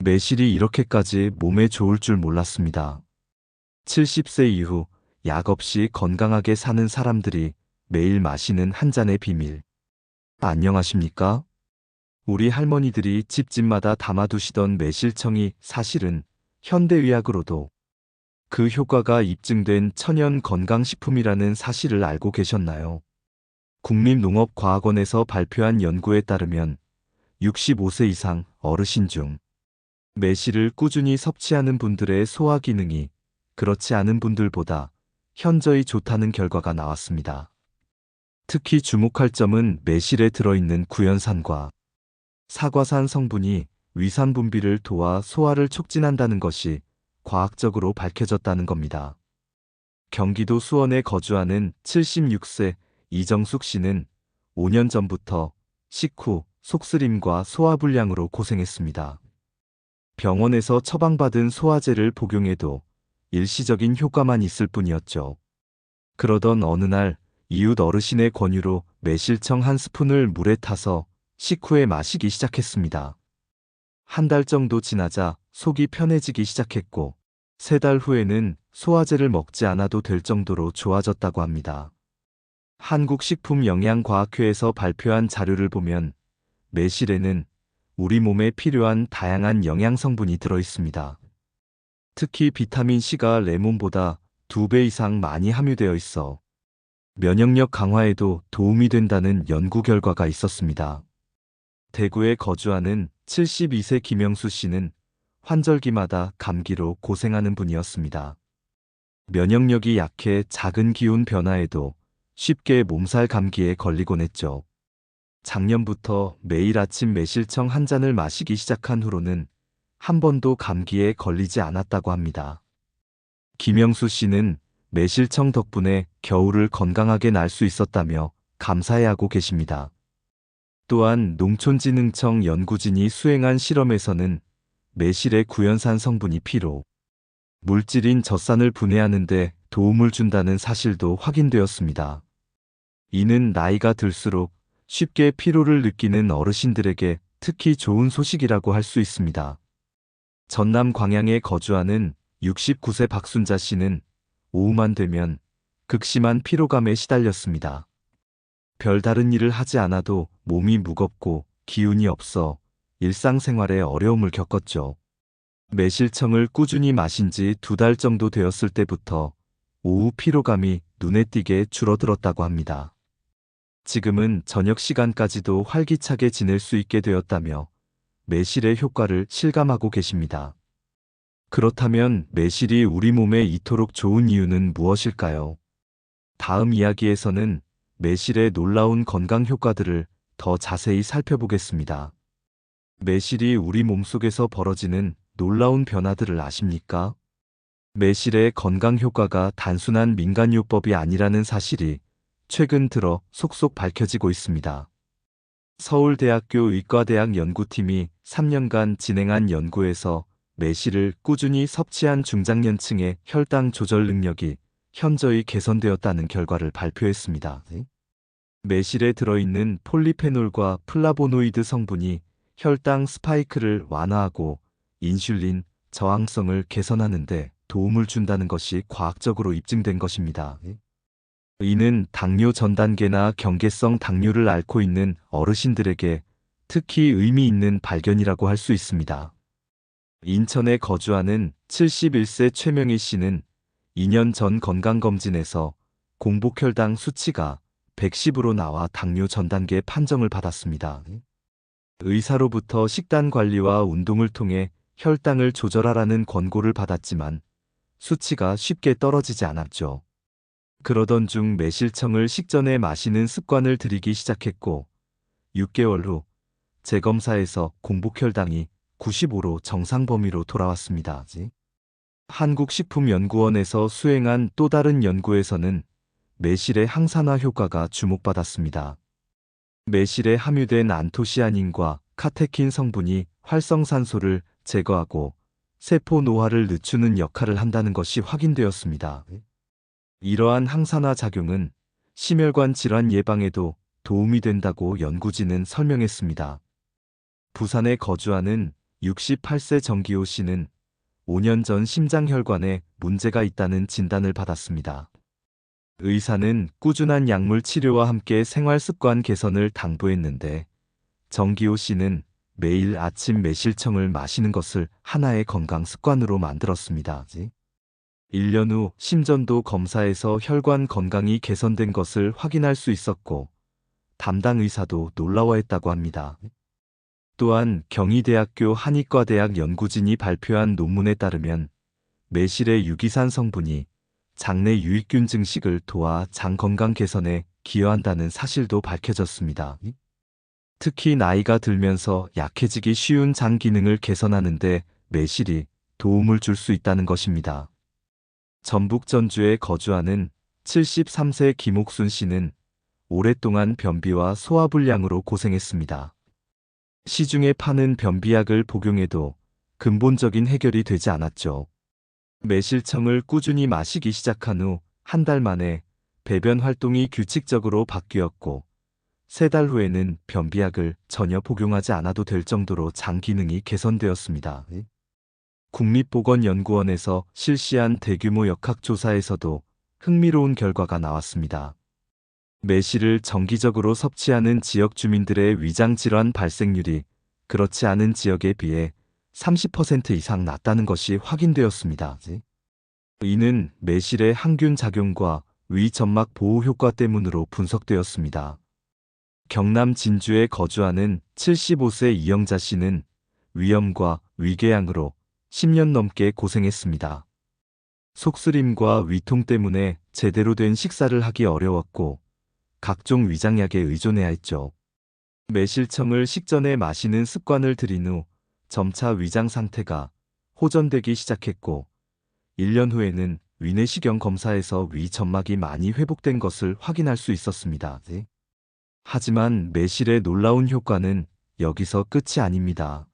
매실이 이렇게까지 몸에 좋을 줄 몰랐습니다. 70세 이후 약 없이 건강하게 사는 사람들이 매일 마시는 한 잔의 비밀. 안녕하십니까? 우리 할머니들이 집집마다 담아두시던 매실청이 사실은 현대의학으로도 그 효과가 입증된 천연 건강식품이라는 사실을 알고 계셨나요? 국립농업과학원에서 발표한 연구에 따르면 65세 이상 어르신 중 매실을 꾸준히 섭취하는 분들의 소화 기능이 그렇지 않은 분들보다 현저히 좋다는 결과가 나왔습니다. 특히 주목할 점은 매실에 들어있는 구연산과 사과산 성분이 위산 분비를 도와 소화를 촉진한다는 것이 과학적으로 밝혀졌다는 겁니다. 경기도 수원에 거주하는 76세 이정숙 씨는 5년 전부터 식후 속쓰림과 소화불량으로 고생했습니다. 병원에서 처방받은 소화제를 복용해도 일시적인 효과만 있을 뿐이었죠. 그러던 어느 날 이웃 어르신의 권유로 매실청 한 스푼을 물에 타서 식후에 마시기 시작했습니다. 한 달 정도 지나자 속이 편해지기 시작했고 3달 후에는 소화제를 먹지 않아도 될 정도로 좋아졌다고 합니다. 한국식품영양과학회에서 발표한 자료를 보면 매실에는 우리 몸에 필요한 다양한 영양 성분이 들어 있습니다. 특히 비타민C가 레몬보다 2배 이상 많이 함유되어 있어 면역력 강화에도 도움이 된다는 연구 결과가 있었습니다. 대구에 거주하는 72세 김영수 씨는 환절기마다 감기로 고생하는 분이었습니다. 면역력이 약해 작은 기온 변화에도 쉽게 몸살 감기에 걸리곤 했죠. 작년부터 매일 아침 매실청 한 잔을 마시기 시작한 후로는 한 번도 감기에 걸리지 않았다고 합니다. 김영수 씨는 매실청 덕분에 겨울을 건강하게 날 수 있었다며 감사해하고 계십니다. 또한 농촌진흥청 연구진이 수행한 실험에서는 매실의 구연산 성분이 피로, 물질인 젖산을 분해하는 데 도움을 준다는 사실도 확인되었습니다. 이는 나이가 들수록 쉽게 피로를 느끼는 어르신들에게 특히 좋은 소식이라고 할 수 있습니다. 전남 광양에 거주하는 69세 박순자 씨는 오후만 되면 극심한 피로감에 시달렸습니다. 별다른 일을 하지 않아도 몸이 무겁고 기운이 없어 일상생활에 어려움을 겪었죠. 매실청을 꾸준히 마신 지 2달 정도 되었을 때부터 오후 피로감이 눈에 띄게 줄어들었다고 합니다. 지금은 저녁 시간까지도 활기차게 지낼 수 있게 되었다며 매실의 효과를 실감하고 계십니다. 그렇다면 매실이 우리 몸에 이토록 좋은 이유는 무엇일까요? 다음 이야기에서는 매실의 놀라운 건강 효과들을 더 자세히 살펴보겠습니다. 매실이 우리 몸속에서 벌어지는 놀라운 변화들을 아십니까? 매실의 건강 효과가 단순한 민간요법이 아니라는 사실이 최근 들어 속속 밝혀지고 있습니다. 서울대학교 의과대학 연구팀이 3년간 진행한 연구에서 매실을 꾸준히 섭취한 중장년층의 혈당 조절 능력이 현저히 개선되었다는 결과를 발표했습니다. 매실에 들어있는 폴리페놀과 플라보노이드 성분이 혈당 스파이크를 완화하고 인슐린 저항성을 개선하는 데 도움을 준다는 것이 과학적으로 입증된 것입니다. 이는 당뇨 전 단계나 경계성 당뇨를 앓고 있는 어르신들에게 특히 의미 있는 발견이라고 할 수 있습니다. 인천에 거주하는 71세 최명희 씨는 2년 전 건강검진에서 공복혈당 수치가 110으로 나와 당뇨 전 단계 판정을 받았습니다. 의사로부터 식단 관리와 운동을 통해 혈당을 조절하라는 권고를 받았지만 수치가 쉽게 떨어지지 않았죠. 그러던 중 매실청을 식전에 마시는 습관을 들이기 시작했고 6개월 후 재검사에서 공복혈당이 95로 정상 범위로 돌아왔습니다. 한국식품연구원에서 수행한 또 다른 연구에서는 매실의 항산화 효과가 주목받았습니다. 매실에 함유된 안토시아닌과 카테킨 성분이 활성산소를 제거하고 세포 노화를 늦추는 역할을 한다는 것이 확인되었습니다. 이러한 항산화 작용은 심혈관 질환 예방에도 도움이 된다고 연구진은 설명했습니다. 부산에 거주하는 68세 정기호 씨는 5년 전 심장혈관에 문제가 있다는 진단을 받았습니다. 의사는 꾸준한 약물 치료와 함께 생활 습관 개선을 당부했는데 정기호 씨는 매일 아침 매실청을 마시는 것을 하나의 건강 습관으로 만들었습니다. 1년 후 심전도 검사에서 혈관 건강이 개선된 것을 확인할 수 있었고 담당 의사도 놀라워했다고 합니다. 또한 경희대학교 한의과대학 연구진이 발표한 논문에 따르면 매실의 유기산 성분이 장내 유익균 증식을 도와 장 건강 개선에 기여한다는 사실도 밝혀졌습니다. 특히 나이가 들면서 약해지기 쉬운 장 기능을 개선하는 데 매실이 도움을 줄 수 있다는 것입니다. 전북 전주에 거주하는 73세 김옥순 씨는 오랫동안 변비와 소화불량으로 고생했습니다. 시중에 파는 변비약을 복용해도 근본적인 해결이 되지 않았죠. 매실청을 꾸준히 마시기 시작한 후 한 달 만에 배변 활동이 규칙적으로 바뀌었고 3달 후에는 변비약을 전혀 복용하지 않아도 될 정도로 장 기능이 개선되었습니다. 국립보건연구원에서 실시한 대규모 역학조사에서도 흥미로운 결과가 나왔습니다. 매실을 정기적으로 섭취하는 지역 주민들의 위장질환 발생률이 그렇지 않은 지역에 비해 30% 이상 낮다는 것이 확인되었습니다. 이는 매실의 항균 작용과 위 점막 보호 효과 때문으로 분석되었습니다. 경남 진주에 거주하는 75세 이영자 씨는 위염과 위궤양으로 10년 넘게 고생했습니다. 속쓰림과 위통 때문에 제대로 된 식사를 하기 어려웠고 각종 위장약에 의존해야 했죠. 매실청을 식전에 마시는 습관을 들인 후 점차 위장 상태가 호전되기 시작했고 1년 후에는 위내시경 검사에서 위 점막이 많이 회복된 것을 확인할 수 있었습니다. 하지만 매실의 놀라운 효과는 여기서 끝이 아닙니다.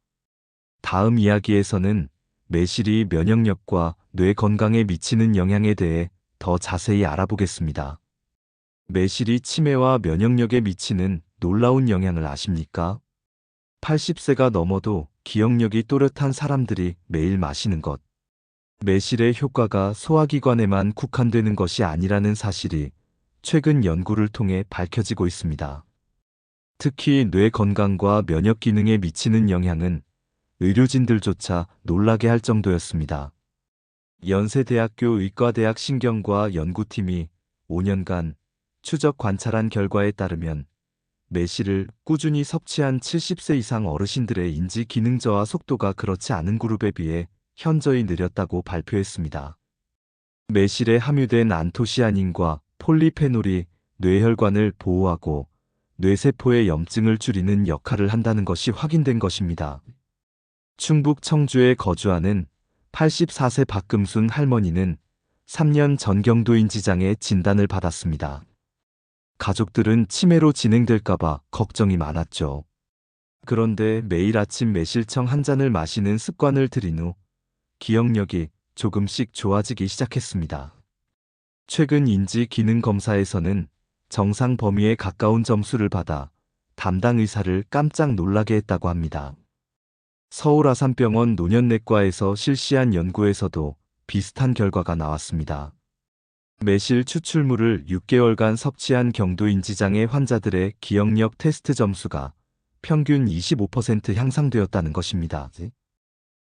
다음 이야기에서는 매실이 면역력과 뇌 건강에 미치는 영향에 대해 더 자세히 알아보겠습니다. 매실이 치매와 면역력에 미치는 놀라운 영향을 아십니까? 80세가 넘어도 기억력이 또렷한 사람들이 매일 마시는 것. 매실의 효과가 소화기관에만 국한되는 것이 아니라는 사실이 최근 연구를 통해 밝혀지고 있습니다. 특히 뇌 건강과 면역 기능에 미치는 영향은 의료진들조차 놀라게 할 정도였습니다. 연세대학교 의과대학 신경과 연구팀이 5년간 추적 관찰한 결과에 따르면 매실을 꾸준히 섭취한 70세 이상 어르신들의 인지 기능 저하 속도가 그렇지 않은 그룹에 비해 현저히 느렸다고 발표했습니다. 매실에 함유된 안토시아닌과 폴리페놀이 뇌혈관을 보호하고 뇌세포의 염증을 줄이는 역할을 한다는 것이 확인된 것입니다. 충북 청주에 거주하는 84세 박금순 할머니는 3년 전경도인지장애 진단을 받았습니다. 가족들은 치매로 진행될까봐 걱정이 많았죠. 그런데 매일 아침 매실청 한 잔을 마시는 습관을 들인 후 기억력이 조금씩 좋아지기 시작했습니다. 최근 인지 기능 검사에서는 정상 범위에 가까운 점수를 받아 담당 의사를 깜짝 놀라게 했다고 합니다. 서울 아산병원 노년내과에서 실시한 연구에서도 비슷한 결과가 나왔습니다. 매실 추출물을 6개월간 섭취한 경도인지장애 환자들의 기억력 테스트 점수가 평균 25% 향상되었다는 것입니다.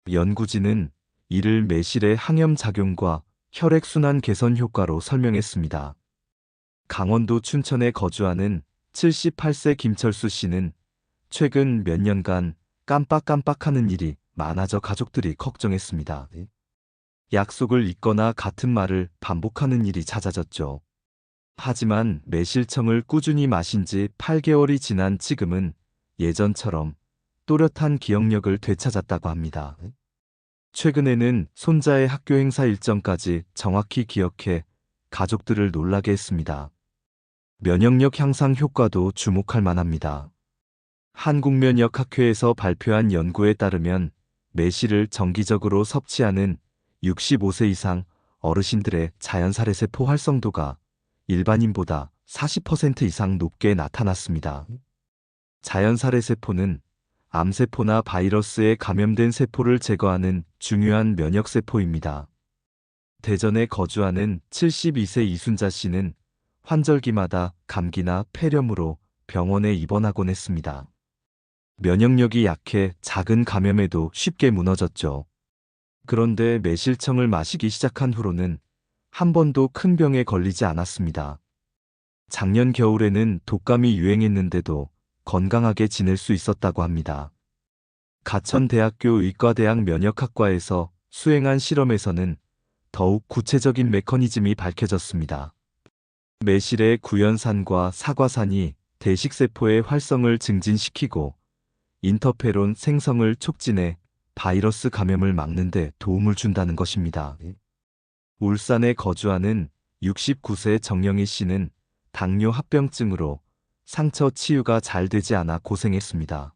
연구진은 이를 매실의 항염작용과 혈액순환 개선 효과로 설명했습니다. 강원도 춘천에 거주하는 78세 김철수 씨는 최근 몇 년간 깜빡깜빡하는 일이 많아져 가족들이 걱정했습니다. 약속을 잊거나 같은 말을 반복하는 일이 잦아졌죠. 하지만 매실청을 꾸준히 마신 지 8개월이 지난 지금은 예전처럼 또렷한 기억력을 되찾았다고 합니다. 최근에는 손자의 학교 행사 일정까지 정확히 기억해 가족들을 놀라게 했습니다. 면역력 향상 효과도 주목할 만합니다. 한국면역학회에서 발표한 연구에 따르면 매실을 정기적으로 섭취하는 65세 이상 어르신들의 자연살해세포 활성도가 일반인보다 40% 이상 높게 나타났습니다. 자연살해세포는 암세포나 바이러스에 감염된 세포를 제거하는 중요한 면역세포입니다. 대전에 거주하는 72세 이순자 씨는 환절기마다 감기나 폐렴으로 병원에 입원하곤 했습니다. 면역력이 약해 작은 감염에도 쉽게 무너졌죠. 그런데 매실청을 마시기 시작한 후로는 한 번도 큰 병에 걸리지 않았습니다. 작년 겨울에는 독감이 유행했는데도 건강하게 지낼 수 있었다고 합니다. 가천대학교 의과대학 면역학과에서 수행한 실험에서는 더욱 구체적인 메커니즘이 밝혀졌습니다. 매실의 구연산과 사과산이 대식세포의 활성을 증진시키고 인터페론 생성을 촉진해 바이러스 감염을 막는 데 도움을 준다는 것입니다. 울산에 거주하는 69세 정영희 씨는 당뇨 합병증으로 상처 치유가 잘 되지 않아 고생했습니다.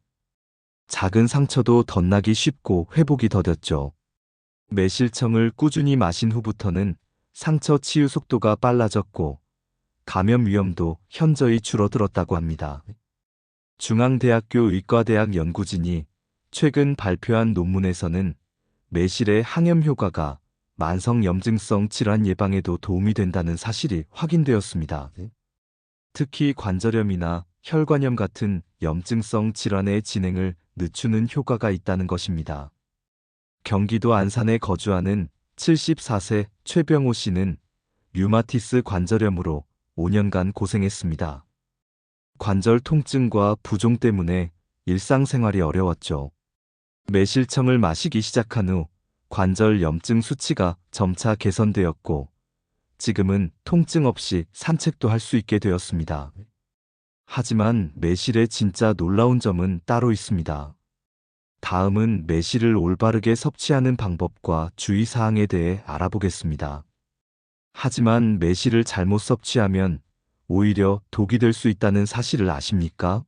작은 상처도 덧나기 쉽고 회복이 더뎠죠. 매실청을 꾸준히 마신 후부터는 상처 치유 속도가 빨라졌고 감염 위험도 현저히 줄어들었다고 합니다. 중앙대학교 의과대학 연구진이 최근 발표한 논문에서는 매실의 항염 효과가 만성염증성 질환 예방에도 도움이 된다는 사실이 확인되었습니다. 특히 관절염이나 혈관염 같은 염증성 질환의 진행을 늦추는 효과가 있다는 것입니다. 경기도 안산에 거주하는 74세 최병호 씨는 류마티스 관절염으로 5년간 고생했습니다. 관절 통증과 부종 때문에 일상생활이 어려웠죠. 매실청을 마시기 시작한 후 관절 염증 수치가 점차 개선되었고 지금은 통증 없이 산책도 할 수 있게 되었습니다. 하지만 매실의 진짜 놀라운 점은 따로 있습니다. 다음은 매실을 올바르게 섭취하는 방법과 주의사항에 대해 알아보겠습니다. 하지만 매실을 잘못 섭취하면 오히려 독이 될 수 있다는 사실을 아십니까?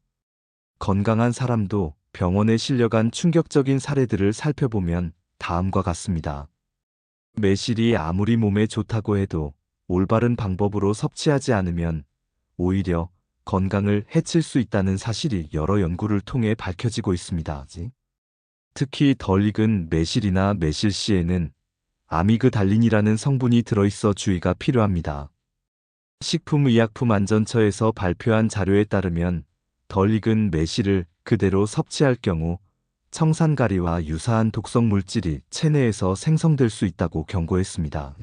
건강한 사람도 병원에 실려간 충격적인 사례들을 살펴보면 다음과 같습니다. 매실이 아무리 몸에 좋다고 해도 올바른 방법으로 섭취하지 않으면 오히려 건강을 해칠 수 있다는 사실이 여러 연구를 통해 밝혀지고 있습니다. 특히 덜 익은 매실이나 매실씨에는 아미그달린이라는 성분이 들어있어 주의가 필요합니다. 식품의약품안전처에서 발표한 자료에 따르면 덜 익은 매실을 그대로 섭취할 경우 청산가리와 유사한 독성 물질이 체내에서 생성될 수 있다고 경고했습니다.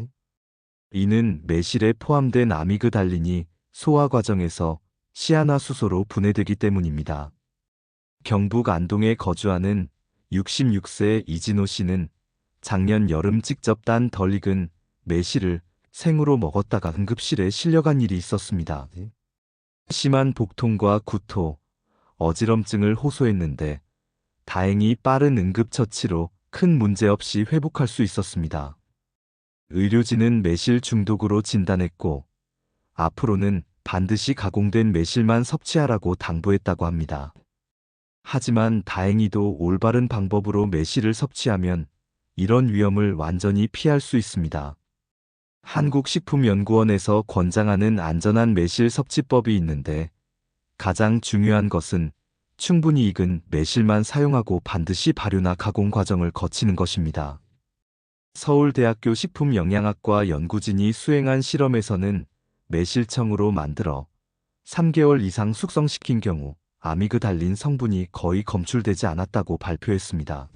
이는 매실에 포함된 아미그달린이 소화 과정에서 시아나수소로 분해되기 때문입니다. 경북 안동에 거주하는 66세 이진호 씨는 작년 여름 직접 딴 덜 익은 매실을 생으로 먹었다가 응급실에 실려간 일이 있었습니다. 심한 복통과 구토, 어지럼증을 호소했는데 다행히 빠른 응급처치로 큰 문제 없이 회복할 수 있었습니다. 의료진은 매실 중독으로 진단했고 앞으로는 반드시 가공된 매실만 섭취하라고 당부했다고 합니다. 하지만 다행히도 올바른 방법으로 매실을 섭취하면 이런 위험을 완전히 피할 수 있습니다. 한국식품연구원에서 권장하는 안전한 매실 섭취법이 있는데 가장 중요한 것은 충분히 익은 매실만 사용하고 반드시 발효나 가공 과정을 거치는 것입니다. 서울대학교 식품영양학과 연구진이 수행한 실험에서는 매실청으로 만들어 3개월 이상 숙성시킨 경우 아미그달린 성분이 거의 검출되지 않았다고 발표했습니다.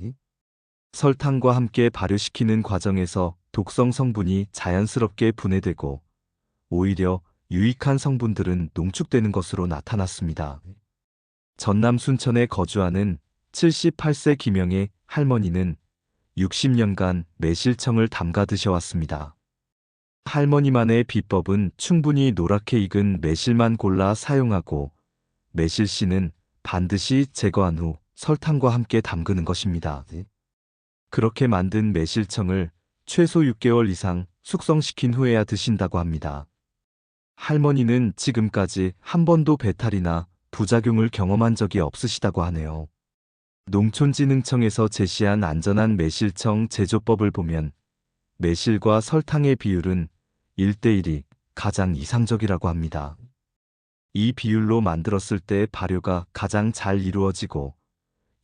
설탕과 함께 발효시키는 과정에서 독성 성분이 자연스럽게 분해되고 오히려 유익한 성분들은 농축되는 것으로 나타났습니다. 전남 순천에 거주하는 78세 김영애 할머니는 60년간 매실청을 담가 드셔왔습니다. 할머니만의 비법은 충분히 노랗게 익은 매실만 골라 사용하고 매실씨는 반드시 제거한 후 설탕과 함께 담그는 것입니다. 그렇게 만든 매실청을 최소 6개월 이상 숙성시킨 후에야 드신다고 합니다. 할머니는 지금까지 한 번도 배탈이나 부작용을 경험한 적이 없으시다고 하네요. 농촌진흥청에서 제시한 안전한 매실청 제조법을 보면 매실과 설탕의 비율은 1:1이 가장 이상적이라고 합니다. 이 비율로 만들었을 때 발효가 가장 잘 이루어지고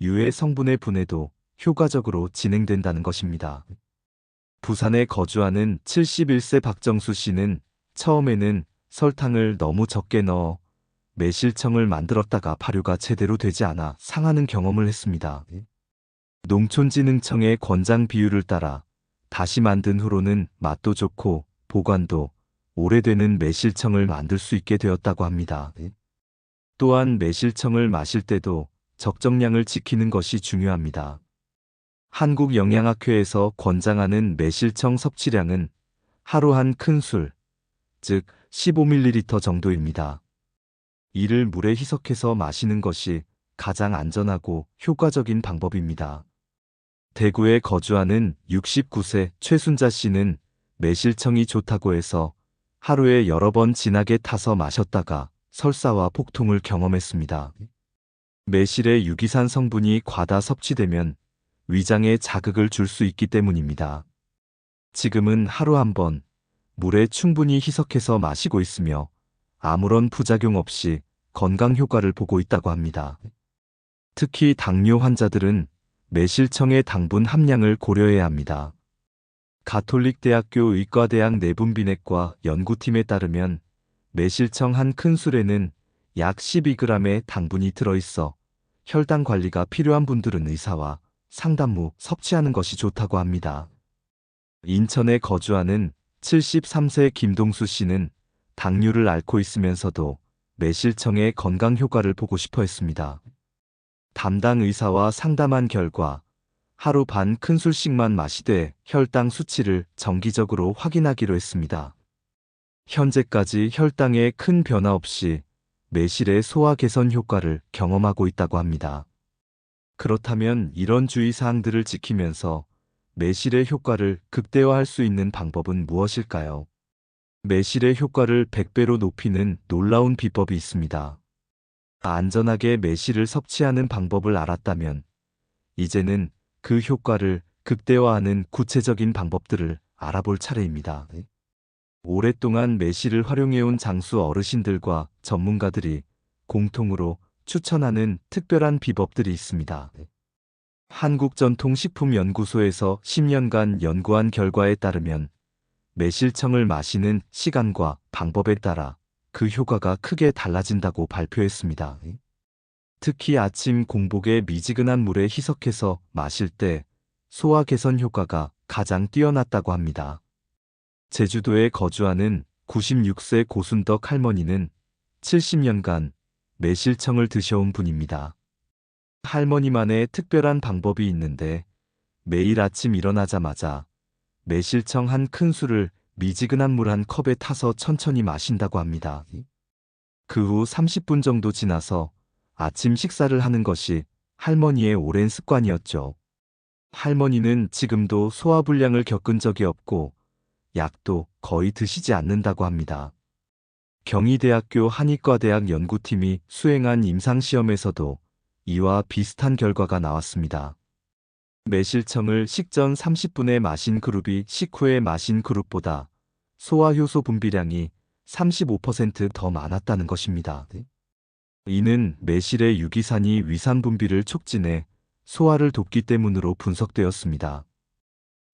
유해 성분의 분해도 효과적으로 진행된다는 것입니다. 부산에 거주하는 71세 박정수 씨는 처음에는 설탕을 너무 적게 넣어 매실청을 만들었다가 발효가 제대로 되지 않아 상하는 경험을 했습니다. 농촌진흥청의 권장 비율을 따라 다시 만든 후로는 맛도 좋고 보관도 오래되는 매실청을 만들 수 있게 되었다고 합니다. 또한 매실청을 마실 때도 적정량을 지키는 것이 중요합니다. 한국영양학회에서 권장하는 매실청 섭취량은 하루 한 큰술, 즉 15ml 정도입니다. 이를 물에 희석해서 마시는 것이 가장 안전하고 효과적인 방법입니다. 대구에 거주하는 69세 최순자 씨는 매실청이 좋다고 해서 하루에 여러 번 진하게 타서 마셨다가 설사와 복통을 경험했습니다. 매실의 유기산 성분이 과다 섭취되면 위장에 자극을 줄 수 있기 때문입니다. 지금은 하루 한 번 물에 충분히 희석해서 마시고 있으며 아무런 부작용 없이 건강 효과를 보고 있다고 합니다. 특히 당뇨 환자들은 매실청의 당분 함량을 고려해야 합니다. 가톨릭대학교 의과대학 내분비내과 연구팀에 따르면 매실청 한 큰술에는 약 12g의 당분이 들어있어 혈당 관리가 필요한 분들은 의사와 상담 후 섭취하는 것이 좋다고 합니다. 인천에 거주하는 73세 김동수 씨는 당뇨를 앓고 있으면서도 매실청의 건강 효과를 보고 싶어 했습니다. 담당 의사와 상담한 결과 하루 반 큰술씩만 마시되 혈당 수치를 정기적으로 확인하기로 했습니다. 현재까지 혈당에 큰 변화 없이 매실의 소화 개선 효과를 경험하고 있다고 합니다. 그렇다면 이런 주의사항들을 지키면서 매실의 효과를 극대화할 수 있는 방법은 무엇일까요? 매실의 효과를 100배로 높이는 놀라운 비법이 있습니다. 안전하게 매실을 섭취하는 방법을 알았다면 이제는 그 효과를 극대화하는 구체적인 방법들을 알아볼 차례입니다. 오랫동안 매실을 활용해온 장수 어르신들과 전문가들이 공통으로 추천하는 특별한 비법들이 있습니다. 한국전통식품연구소에서 10년간 연구한 결과에 따르면 매실청을 마시는 시간과 방법에 따라 그 효과가 크게 달라진다고 발표했습니다. 특히 아침 공복에 미지근한 물에 희석해서 마실 때 소화 개선 효과가 가장 뛰어났다고 합니다. 제주도에 거주하는 96세 고순덕 할머니는 70년간 매실청을 드셔온 분입니다. 할머니만의 특별한 방법이 있는데 매일 아침 일어나자마자 매실청 한 큰술을 미지근한 물 한 컵에 타서 천천히 마신다고 합니다. 그 후 30분 정도 지나서 아침 식사를 하는 것이 할머니의 오랜 습관이었죠. 할머니는 지금도 소화불량을 겪은 적이 없고 약도 거의 드시지 않는다고 합니다. 경희대학교 한의과대학 연구팀이 수행한 임상시험에서도 이와 비슷한 결과가 나왔습니다. 매실청을 식전 30분에 마신 그룹이 식후에 마신 그룹보다 소화효소 분비량이 35% 더 많았다는 것입니다. 이는 매실의 유기산이 위산 분비를 촉진해 소화를 돕기 때문으로 분석되었습니다.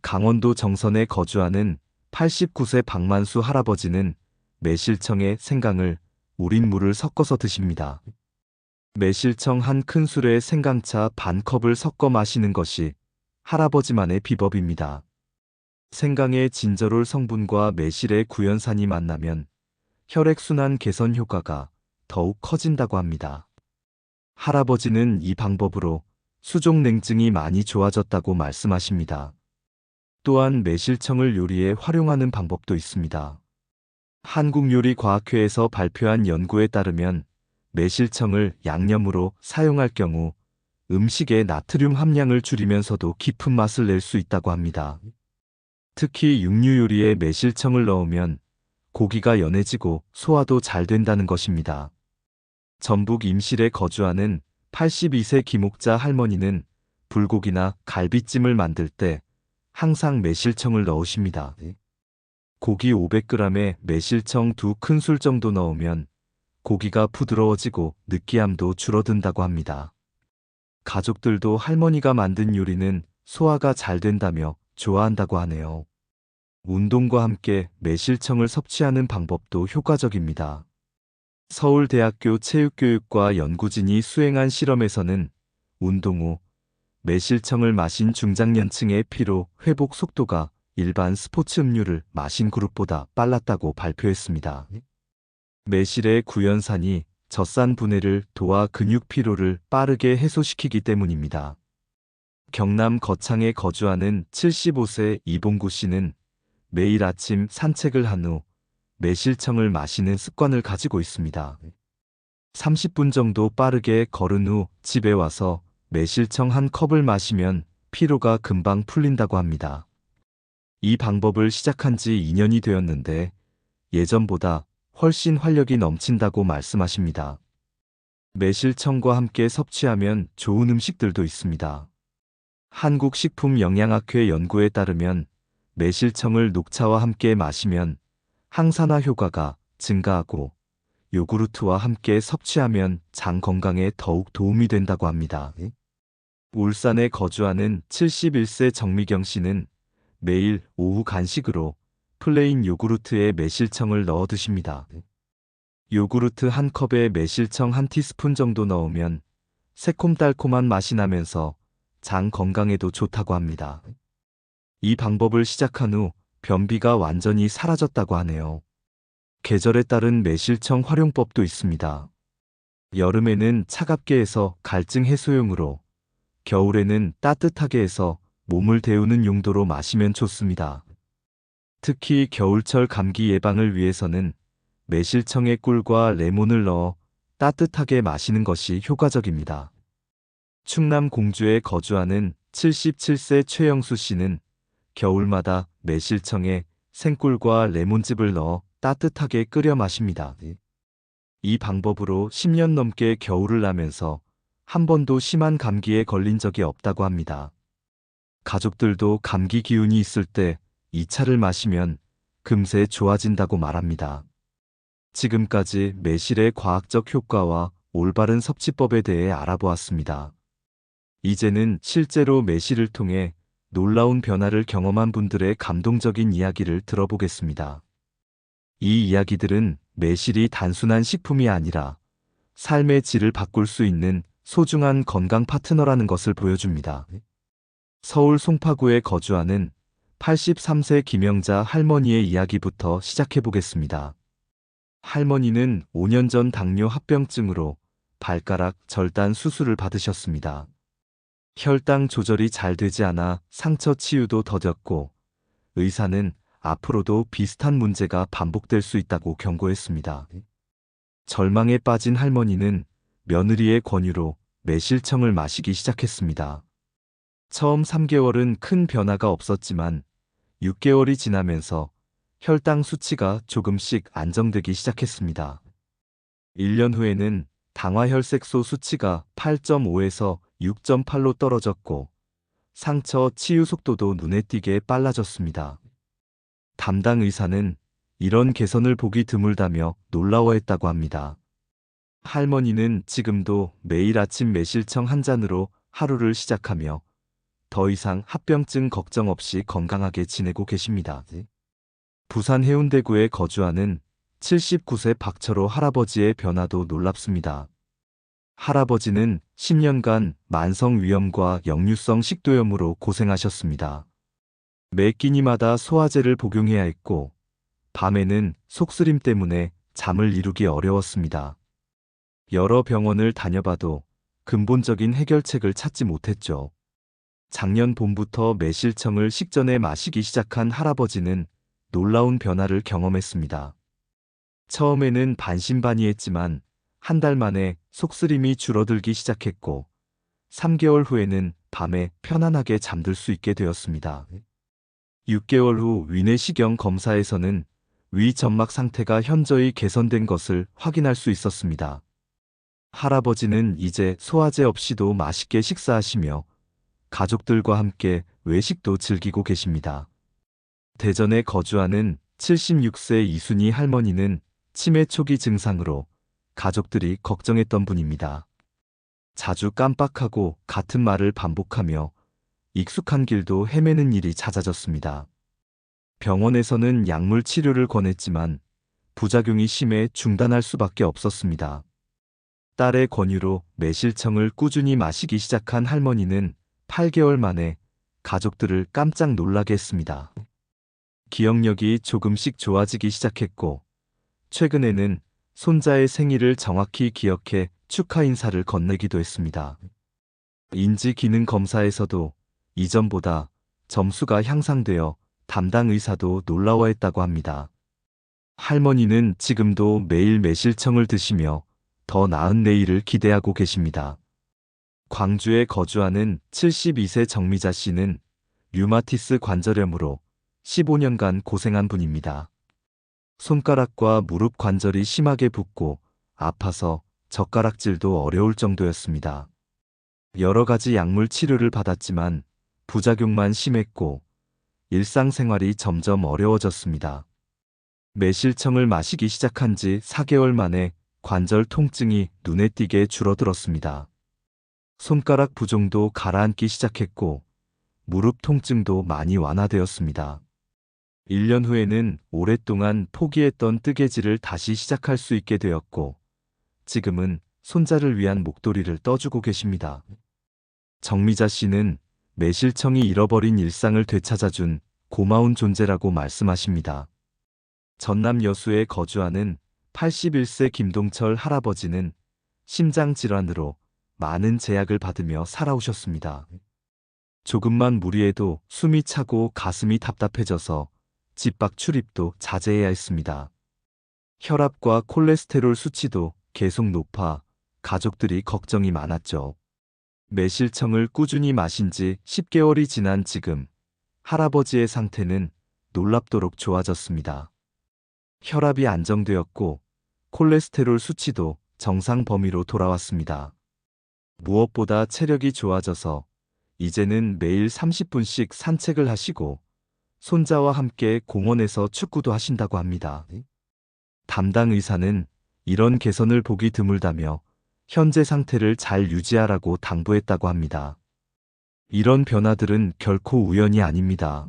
강원도 정선에 거주하는 89세 박만수 할아버지는 매실청에 생강을 우린 물을 섞어서 드십니다. 매실청 한 큰술에 생강차 반 컵을 섞어 마시는 것이 할아버지만의 비법입니다. 생강의 진저롤 성분과 매실의 구연산이 만나면 혈액순환 개선 효과가 더욱 커진다고 합니다. 할아버지는 이 방법으로 수족냉증이 많이 좋아졌다고 말씀하십니다. 또한 매실청을 요리에 활용하는 방법도 있습니다. 한국요리과학회에서 발표한 연구에 따르면 매실청을 양념으로 사용할 경우 음식의 나트륨 함량을 줄이면서도 깊은 맛을 낼 수 있다고 합니다. 특히 육류 요리에 매실청을 넣으면 고기가 연해지고 소화도 잘 된다는 것입니다. 전북 임실에 거주하는 82세 김옥자 할머니는 불고기나 갈비찜을 만들 때 항상 매실청을 넣으십니다. 고기 500g에 매실청 2큰술 정도 넣으면 고기가 부드러워지고 느끼함도 줄어든다고 합니다. 가족들도 할머니가 만든 요리는 소화가 잘 된다며 좋아한다고 하네요. 운동과 함께 매실청을 섭취하는 방법도 효과적입니다. 서울대학교 체육교육과 연구진이 수행한 실험에서는 운동 후 매실청을 마신 중장년층의 피로 회복 속도가 일반 스포츠 음료를 마신 그룹보다 빨랐다고 발표했습니다. 매실의 구연산이 젖산 분해를 도와 근육 피로를 빠르게 해소시키기 때문입니다. 경남 거창에 거주하는 75세 이봉구 씨는 매일 아침 산책을 한 후 매실청을 마시는 습관을 가지고 있습니다. 30분 정도 빠르게 걸은 후 집에 와서 매실청 한 컵을 마시면 피로가 금방 풀린다고 합니다. 이 방법을 시작한 지 2년이 되었는데 예전보다 훨씬 활력이 넘친다고 말씀하십니다. 매실청과 함께 섭취하면 좋은 음식들도 있습니다. 한국식품영양학회 연구에 따르면 매실청을 녹차와 함께 마시면 항산화 효과가 증가하고 요구르트와 함께 섭취하면 장 건강에 더욱 도움이 된다고 합니다. 울산에 거주하는 71세 정미경 씨는 매일 오후 간식으로 플레인 요구르트에 매실청을 넣어 드십니다. 요구르트 한 컵에 매실청 한 티스푼 정도 넣으면 새콤달콤한 맛이 나면서 장 건강에도 좋다고 합니다. 이 방법을 시작한 후 변비가 완전히 사라졌다고 하네요. 계절에 따른 매실청 활용법도 있습니다. 여름에는 차갑게 해서 갈증 해소용으로, 겨울에는 따뜻하게 해서 몸을 데우는 용도로 마시면 좋습니다. 특히 겨울철 감기 예방을 위해서는 매실청에 꿀과 레몬을 넣어 따뜻하게 마시는 것이 효과적입니다. 충남 공주에 거주하는 77세 최영수 씨는 겨울마다 매실청에 생꿀과 레몬즙을 넣어 따뜻하게 끓여 마십니다. 이 방법으로 10년 넘게 겨울을 나면서 한 번도 심한 감기에 걸린 적이 없다고 합니다. 가족들도 감기 기운이 있을 때 이 차를 마시면 금세 좋아진다고 말합니다. 지금까지 매실의 과학적 효과와 올바른 섭취법에 대해 알아보았습니다. 이제는 실제로 매실을 통해 놀라운 변화를 경험한 분들의 감동적인 이야기를 들어보겠습니다. 이 이야기들은 매실이 단순한 식품이 아니라 삶의 질을 바꿀 수 있는 소중한 건강 파트너라는 것을 보여줍니다. 서울 송파구에 거주하는 83세 김영자 할머니의 이야기부터 시작해 보겠습니다. 할머니는 5년 전 당뇨 합병증으로 발가락 절단 수술을 받으셨습니다. 혈당 조절이 잘 되지 않아 상처 치유도 더뎠고 의사는 앞으로도 비슷한 문제가 반복될 수 있다고 경고했습니다. 절망에 빠진 할머니는 며느리의 권유로 매실청을 마시기 시작했습니다. 처음 3개월은 큰 변화가 없었지만 6개월이 지나면서 혈당 수치가 조금씩 안정되기 시작했습니다. 1년 후에는 당화혈색소 수치가 8.5에서 6.8로 떨어졌고 상처 치유 속도도 눈에 띄게 빨라졌습니다. 담당 의사는 이런 개선을 보기 드물다며 놀라워했다고 합니다. 할머니는 지금도 매일 아침 매실청 한 잔으로 하루를 시작하며 더 이상 합병증 걱정 없이 건강하게 지내고 계십니다. 부산 해운대구에 거주하는 79세 박철호 할아버지의 변화도 놀랍습니다. 할아버지는 10년간 만성위염과 역류성 식도염으로 고생하셨습니다. 매 끼니마다 소화제를 복용해야 했고 밤에는 속쓰림 때문에 잠을 이루기 어려웠습니다. 여러 병원을 다녀봐도 근본적인 해결책을 찾지 못했죠. 작년 봄부터 매실청을 식전에 마시기 시작한 할아버지는 놀라운 변화를 경험했습니다. 처음에는 반신반의했지만 한 달 만에 속쓰림이 줄어들기 시작했고 3개월 후에는 밤에 편안하게 잠들 수 있게 되었습니다. 6개월 후 위내시경 검사에서는 위 점막 상태가 현저히 개선된 것을 확인할 수 있었습니다. 할아버지는 이제 소화제 없이도 맛있게 식사하시며 가족들과 함께 외식도 즐기고 계십니다. 대전에 거주하는 76세 이순희 할머니는 치매 초기 증상으로 가족들이 걱정했던 분입니다. 자주 깜빡하고 같은 말을 반복하며 익숙한 길도 헤매는 일이 잦아졌습니다. 병원에서는 약물 치료를 권했지만 부작용이 심해 중단할 수밖에 없었습니다. 딸의 권유로 매실청을 꾸준히 마시기 시작한 할머니는 8개월 만에 가족들을 깜짝 놀라게 했습니다. 기억력이 조금씩 좋아지기 시작했고, 최근에는 손자의 생일을 정확히 기억해 축하 인사를 건네기도 했습니다. 인지 기능 검사에서도 이전보다 점수가 향상되어 담당 의사도 놀라워했다고 합니다. 할머니는 지금도 매일 매실청을 드시며 더 나은 내일을 기대하고 계십니다. 광주에 거주하는 72세 정미자 씨는 류마티스 관절염으로 15년간 고생한 분입니다. 손가락과 무릎 관절이 심하게 붓고 아파서 젓가락질도 어려울 정도였습니다. 여러 가지 약물 치료를 받았지만 부작용만 심했고 일상생활이 점점 어려워졌습니다. 매실청을 마시기 시작한 지 4개월 만에 관절 통증이 눈에 띄게 줄어들었습니다. 손가락 부종도 가라앉기 시작했고 무릎 통증도 많이 완화되었습니다. 1년 후에는 오랫동안 포기했던 뜨개질을 다시 시작할 수 있게 되었고 지금은 손자를 위한 목도리를 떠주고 계십니다. 정미자 씨는 매실청이 잃어버린 일상을 되찾아준 고마운 존재라고 말씀하십니다. 전남 여수에 거주하는 81세 김동철 할아버지는 심장질환으로 많은 제약을 받으며 살아오셨습니다. 조금만 무리해도 숨이 차고 가슴이 답답해져서 집 밖 출입도 자제해야 했습니다. 혈압과 콜레스테롤 수치도 계속 높아 가족들이 걱정이 많았죠. 매실청을 꾸준히 마신 지 10개월이 지난 지금 할아버지의 상태는 놀랍도록 좋아졌습니다. 혈압이 안정되었고 콜레스테롤 수치도 정상 범위로 돌아왔습니다. 무엇보다 체력이 좋아져서 이제는 매일 30분씩 산책을 하시고 손자와 함께 공원에서 축구도 하신다고 합니다. 담당 의사는 이런 개선을 보기 드물다며 현재 상태를 잘 유지하라고 당부했다고 합니다. 이런 변화들은 결코 우연이 아닙니다.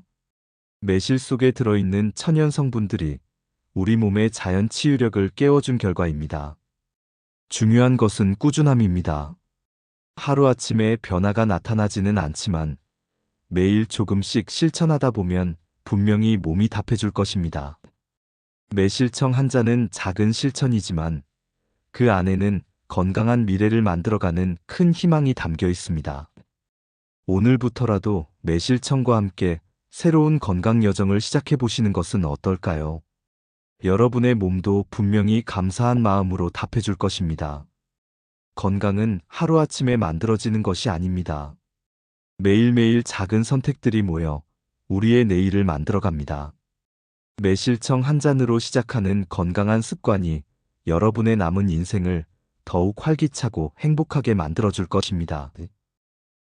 매실 속에 들어있는 천연 성분들이 우리 몸의 자연 치유력을 깨워준 결과입니다. 중요한 것은 꾸준함입니다. 하루아침에 변화가 나타나지는 않지만 매일 조금씩 실천하다 보면 분명히 몸이 답해줄 것입니다. 매실청 한 잔은 작은 실천이지만 그 안에는 건강한 미래를 만들어가는 큰 희망이 담겨 있습니다. 오늘부터라도 매실청과 함께 새로운 건강 여정을 시작해 보시는 것은 어떨까요? 여러분의 몸도 분명히 감사한 마음으로 답해줄 것입니다. 건강은 하루아침에 만들어지는 것이 아닙니다. 매일매일 작은 선택들이 모여 우리의 내일을 만들어갑니다. 매실청 한 잔으로 시작하는 건강한 습관이 여러분의 남은 인생을 더욱 활기차고 행복하게 만들어줄 것입니다.